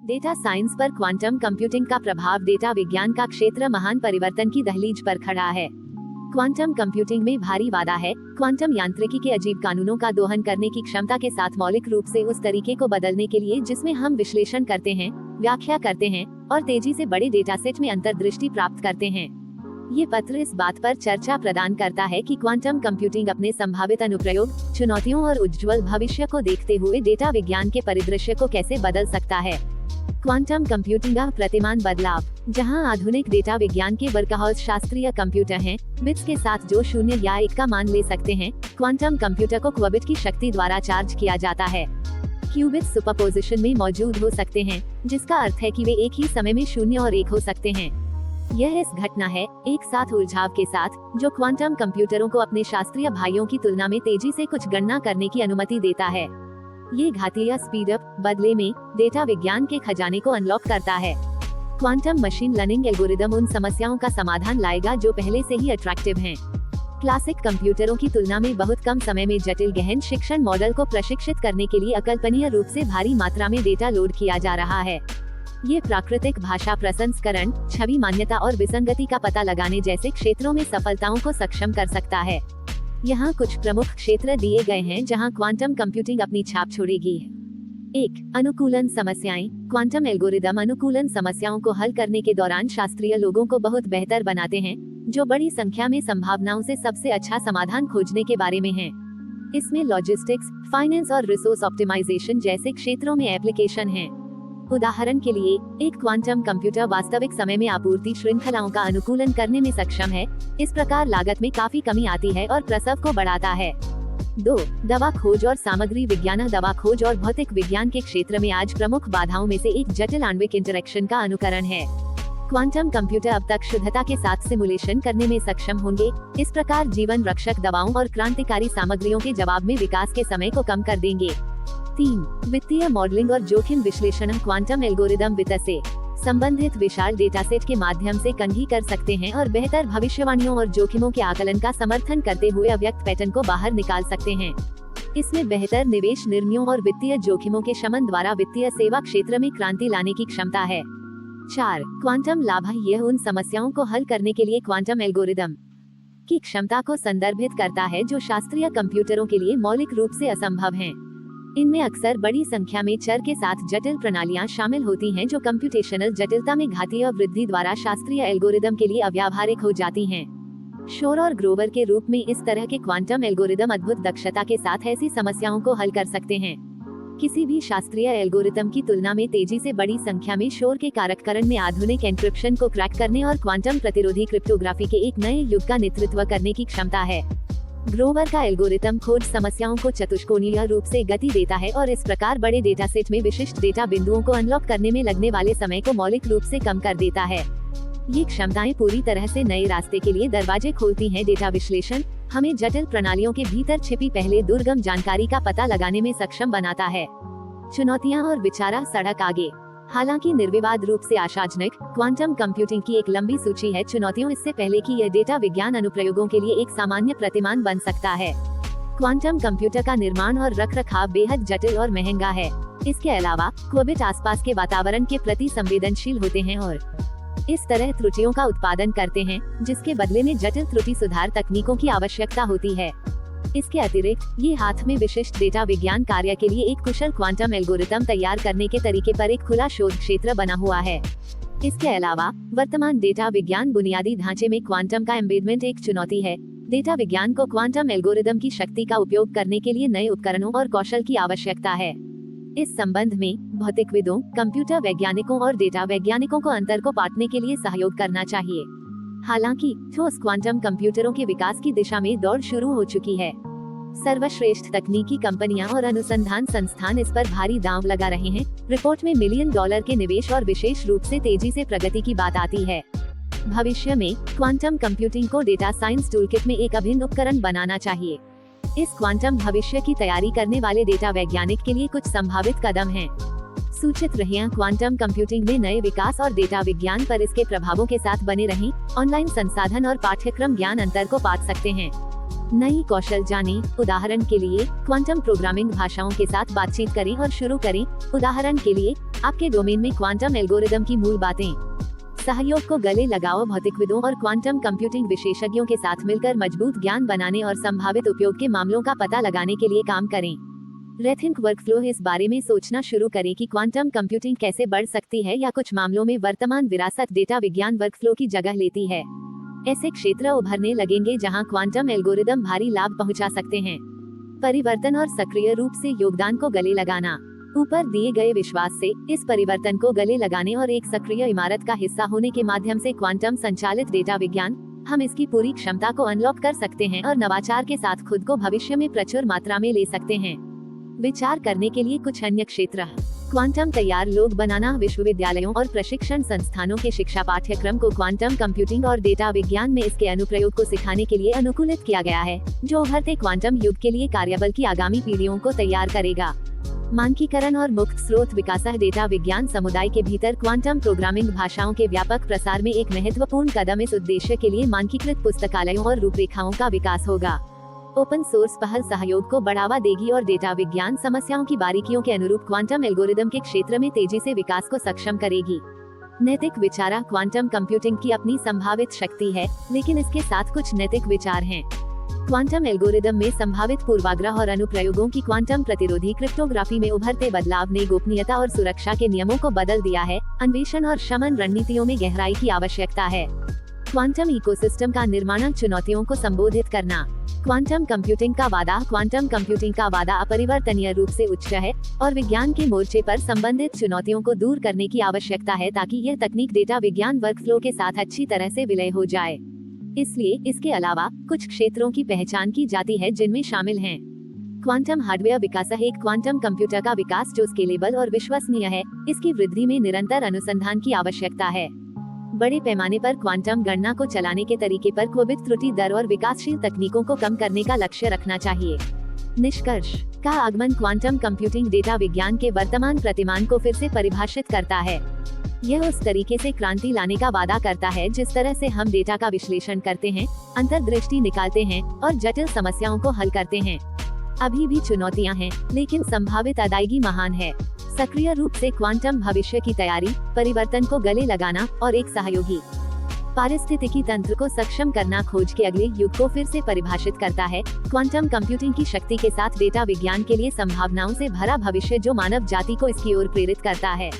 Data science पर quantum computing का प्रभाव। डेटा विज्ञान का क्षेत्र महान परिवर्तन की दहलीज पर खड़ा है। क्वांटम कंप्यूटिंग में भारी वादा है। क्वांटम यांत्रिकी के अजीब कानूनों का दोहन करने की क्षमता के साथ मौलिक रूप से उस तरीके को बदलने के लिए जिसमें हम विश्लेषण करते हैं, व्याख्या करते हैं और तेजी से बड़े डेटा सेट में अंतर्दृष्टि प्राप्त करते हैं। ये पत्र इस बात पर चर्चा प्रदान करता है कि क्वांटम कंप्यूटिंग अपने संभावित अनुप्रयोग, चुनौतियों और उज्ज्वल भविष्य को देखते हुए डेटा विज्ञान के परिदृश्य को कैसे बदल सकता है। क्वांटम कंप्यूटिंग का प्रतिमान बदलाव। जहां आधुनिक डेटा विज्ञान के वर्कहॉर्स शास्त्रीय कंप्यूटर हैं, बिट्स के साथ जो 0 या 1 का मान ले सकते हैं, क्वांटम कंप्यूटर को क्यूबिट की शक्ति द्वारा चार्ज किया जाता है। क्यूबिट सुपरपोजिशन में मौजूद हो सकते हैं, जिसका अर्थ है कि वे एक ही समय में 0 और 1 हो सकते हैं। यह इस घटना है, एक साथ उलझाव के साथ, जो क्वांटम कंप्यूटरों को अपने शास्त्रीय भाइयों की तुलना में तेजी से कुछ गणना करने की अनुमति देता है। ये घातीय स्पीड अप बदले में डेटा विज्ञान के खजाने को अनलॉक करता है। क्वांटम मशीन लर्निंग एल्गोरिदम उन समस्याओं का समाधान लाएगा जो पहले से ही अट्रैक्टिव हैं। क्लासिक कंप्यूटरों की तुलना में बहुत कम समय में जटिल गहन शिक्षण मॉडल को प्रशिक्षित करने के लिए अकल्पनीय रूप से भारी मात्रा में डेटा लोड किया जा रहा है। ये प्राकृतिक भाषा प्रसंस्करण, छवि मान्यता और विसंगति का पता लगाने जैसे क्षेत्रों में सफलताओं को सक्षम कर सकता है। यहाँ कुछ प्रमुख क्षेत्र दिए गए हैं जहाँ क्वांटम कंप्यूटिंग अपनी छाप छोड़ेगी। 1. अनुकूलन समस्याएं। क्वांटम एल्गोरिदम अनुकूलन समस्याओं को हल करने के दौरान शास्त्रीय लोगों को बहुत बेहतर बनाते हैं, जो बड़ी संख्या में संभावनाओं से सबसे अच्छा समाधान खोजने के बारे में है। इसमें लॉजिस्टिक्स, फाइनेंस और रिसोर्स ऑप्टिमाइजेशन जैसे क्षेत्रों में एप्लीकेशन है। उदाहरण के लिए, एक क्वांटम कंप्यूटर वास्तविक समय में आपूर्ति श्रृंखलाओं का अनुकूलन करने में सक्षम है। इस प्रकार लागत में काफी कमी आती है और प्रसव को बढ़ाता है। 2. दवा खोज और सामग्री विज्ञान। दवा खोज और भौतिक विज्ञान के क्षेत्र में आज प्रमुख बाधाओं में से एक जटिल आणविक इंटरेक्शन का अनुकरण है। क्वांटम कंप्यूटर अब तक शुद्धता के साथ सिमुलेशन करने में सक्षम होंगे। इस प्रकार जीवन रक्षक दवाओं और क्रांतिकारी सामग्रियों के जवाब में विकास के समय को कम कर देंगे। 3. वित्तीय मॉडलिंग और जोखिम विश्लेषण। क्वांटम एल्गोरिदम वित्त से संबंधित विशाल डेटासेट के माध्यम से कंघी कर सकते हैं और बेहतर भविष्यवाणियों और जोखिमों के आकलन का समर्थन करते हुए अव्यक्त पैटर्न को बाहर निकाल सकते हैं। इसमें बेहतर निवेश निर्णयों और वित्तीय जोखिमों के शमन द्वारा वित्तीय सेवा क्षेत्र में क्रांति लाने की क्षमता है। 4. क्वांटम लाभ। यह उन समस्याओं को हल करने के लिए क्वांटम एल्गोरिदम की क्षमता को संदर्भित करता है जो शास्त्रीय कंप्यूटरों के लिए मौलिक रूप से असंभव हैं। इनमें अक्सर बड़ी संख्या में चर के साथ जटिल प्रणालियां शामिल होती हैं जो कंप्यूटेशनल जटिलता में घातीय वृद्धि द्वारा शास्त्रीय एल्गोरिदम के लिए अव्यावहारिक हो जाती हैं। शोर और ग्रोवर के रूप में इस तरह के क्वांटम एल्गोरिदम अद्भुत दक्षता के साथ ऐसी समस्याओं को हल कर सकते हैं। किसी भी शास्त्रीय एल्गोरिदम की तुलना में तेजी से बड़ी संख्या में शोर के कारककरण में आधुनिक एन्क्रिप्शन को क्रैक करने और क्वांटम प्रतिरोधी क्रिप्टोग्राफी के एक नए युग का नेतृत्व करने की क्षमता है। ग्रोवर का एल्गोरिदम खोज समस्याओं को चतुष्कोणीय रूप से गति देता है और इस प्रकार बड़े डेटा सेट में विशिष्ट डेटा बिंदुओं को अनलॉक करने में लगने वाले समय को मौलिक रूप से कम कर देता है। ये क्षमताएं पूरी तरह से नए रास्ते के लिए दरवाजे खोलती हैं। डेटा विश्लेषण हमें जटिल प्रणालियों के भीतर छिपी पहले दुर्गम जानकारी का पता लगाने में सक्षम बनाता है। चुनौतियां और विचारा सड़क आगे। हालांकि निर्विवाद रूप से आशाजनक, क्वांटम कंप्यूटिंग की एक लंबी सूची है चुनौतियों इससे पहले कि यह डेटा विज्ञान अनुप्रयोगों के लिए एक सामान्य प्रतिमान बन सकता है। क्वांटम कंप्यूटर का निर्माण और रखरखाव बेहद जटिल और महंगा है। इसके अलावा क्यूबिट आसपास के वातावरण के प्रति संवेदनशील होते हैं और इस तरह त्रुटियों का उत्पादन करते हैं, जिसके बदले में जटिल त्रुटि सुधार तकनीकों की आवश्यकता होती है। इसके अतिरिक्त ये हाथ में विशिष्ट डेटा विज्ञान कार्य के लिए एक कुशल क्वांटम एल्गोरिदम तैयार करने के तरीके पर एक खुला शोध क्षेत्र बना हुआ है। इसके अलावा वर्तमान डेटा विज्ञान बुनियादी ढांचे में क्वांटम का एम्बेडमेंट एक चुनौती है। डेटा विज्ञान को क्वांटम एल्गोरिदम की शक्ति का उपयोग करने के लिए नए उपकरणों और कौशल की आवश्यकता है। इस संबंध में भौतिकविदों, कंप्यूटर वैज्ञानिकों और डेटा वैज्ञानिकों को अंतर को पाटने के लिए सहयोग करना चाहिए। हालांकि ठोस क्वांटम कंप्यूटरों के विकास की दिशा में दौड़ शुरू हो चुकी है। सर्वश्रेष्ठ तकनीकी कंपनियां और अनुसंधान संस्थान इस पर भारी दांव लगा रहे हैं। रिपोर्ट में $1 मिलियन के निवेश और विशेष रूप से तेजी से प्रगति की बात आती है। भविष्य में क्वांटम कंप्यूटिंग को डेटा साइंस टूलकिट में एक अभिन्न उपकरण बनाना चाहिए। इस क्वांटम भविष्य की तैयारी करने वाले डेटा वैज्ञानिक के लिए कुछ संभावित कदम हैं। सूचित रहिए। क्वांटम कंप्यूटिंग में नए विकास और डेटा विज्ञान पर इसके प्रभावों के साथ बने रहें। ऑनलाइन संसाधन और पाठ्यक्रम ज्ञान अंतर को पाट सकते हैं। नई कौशल जानें। उदाहरण के लिए क्वांटम प्रोग्रामिंग भाषाओं के साथ बातचीत करें और शुरू करें। उदाहरण के लिए आपके डोमेन में क्वांटम एल्गोरिदम की मूल बातें। सहयोग को गले लगाओ, भौतिकविदों और क्वांटम कंप्यूटिंग विशेषज्ञों के साथ मिलकर मजबूत ज्ञान बनाने और संभावित उपयोग के मामलों का पता लगाने के लिए काम करें। रेथिंक वर्कफ्लो, इस बारे में सोचना शुरू करें कि क्वांटम कंप्यूटिंग कैसे बढ़ सकती है या कुछ मामलों में वर्तमान विरासत डेटा विज्ञान वर्कफ्लो की जगह लेती है। ऐसे क्षेत्र उभरने लगेंगे जहां क्वांटम एल्गोरिदम भारी लाभ पहुंचा सकते हैं। परिवर्तन और सक्रिय रूप से योगदान को गले लगाना। ऊपर दिए गए विश्वास से इस परिवर्तन को गले लगाने और एक सक्रिय इमारत का हिस्सा होने के माध्यम से क्वांटम संचालित डेटा विज्ञान, हम इसकी पूरी क्षमता को अनलॉक कर सकते हैं और नवाचार के साथ खुद को भविष्य में प्रचुर मात्रा में ले सकते हैं। विचार करने के लिए कुछ अन्य क्षेत्र। क्वांटम तैयार लोग बनाना। विश्वविद्यालयों और प्रशिक्षण संस्थानों के शिक्षा पाठ्यक्रम को क्वांटम कंप्यूटिंग और डेटा विज्ञान में इसके अनुप्रयोग को सिखाने के लिए अनुकूलित किया गया है, जो उभरते क्वांटम युग के लिए कार्यबल की आगामी पीढ़ियों को तैयार करेगा। मानकीकरण और मुक्त स्रोत विकास। डेटा विज्ञान समुदाय के भीतर क्वांटम प्रोग्रामिंग भाषाओं के व्यापक प्रसार में एक महत्वपूर्ण कदम। इस उद्देश्य के लिए मानकीकृत पुस्तकालयों और रूपरेखाओं का विकास होगा। ओपन सोर्स पहल सहयोग को बढ़ावा देगी और डेटा विज्ञान समस्याओं की बारीकियों के अनुरूप क्वांटम एल्गोरिदम के क्षेत्र में तेजी से विकास को सक्षम करेगी। नैतिक विचार। क्वांटम कंप्यूटिंग की अपनी संभावित शक्ति है, लेकिन इसके साथ कुछ नैतिक विचार हैं। क्वांटम एल्गोरिदम में संभावित पूर्वाग्रह और अनुप्रयोगों की क्वांटम प्रतिरोधी क्रिप्टोग्राफी में उभरते बदलाव ने गोपनीयता और सुरक्षा के नियमों को बदल दिया है। अन्वेषण और शमन रणनीतियों में गहराई की आवश्यकता है। क्वांटम इकोसिस्टम का निर्माण। चुनौतियों को संबोधित करना। क्वांटम कंप्यूटिंग का वादा। क्वांटम कंप्यूटिंग का वादा अपरिवर्तनीय रूप से उच्च है और विज्ञान के मोर्चे पर संबंधित चुनौतियों को दूर करने की आवश्यकता है ताकि यह तकनीक डेटा विज्ञान वर्कफ्लो के साथ अच्छी तरह से विलय हो जाए। इसलिए इसके अलावा कुछ क्षेत्रों की पहचान की जाती है जिनमें शामिल हैं क्वांटम हार्डवेयर विकास। एक क्वांटम कंप्यूटर का विकास जो स्केलेबल और विश्वसनीय है। इसकी वृद्धि में निरंतर अनुसंधान की आवश्यकता है। बड़े पैमाने पर क्वांटम गणना को चलाने के तरीके पर क्वबित त्रुटि दर और विकासशील तकनीकों को कम करने का लक्ष्य रखना चाहिए। निष्कर्ष का आगमन। क्वांटम कंप्यूटिंग डेटा विज्ञान के वर्तमान प्रतिमान को फिर से परिभाषित करता है। यह उस तरीके से क्रांति लाने का वादा करता है जिस तरह से हम डेटा का विश्लेषण करते हैं, अंतर्दृष्टि निकालते हैं और जटिल समस्याओं को हल करते हैं। अभी भी चुनौतियां हैं, लेकिन संभावित अदायगी महान है। सक्रिय रूप से क्वांटम भविष्य की तैयारी, परिवर्तन को गले लगाना और एक सहयोगी पारिस्थितिकी तंत्र को सक्षम करना खोज के अगले युग को फिर से परिभाषित करता है। क्वांटम कंप्यूटिंग की शक्ति के साथ डेटा विज्ञान के लिए संभावनाओं से भरा भविष्य जो मानव जाति को इसकी ओर प्रेरित करता है।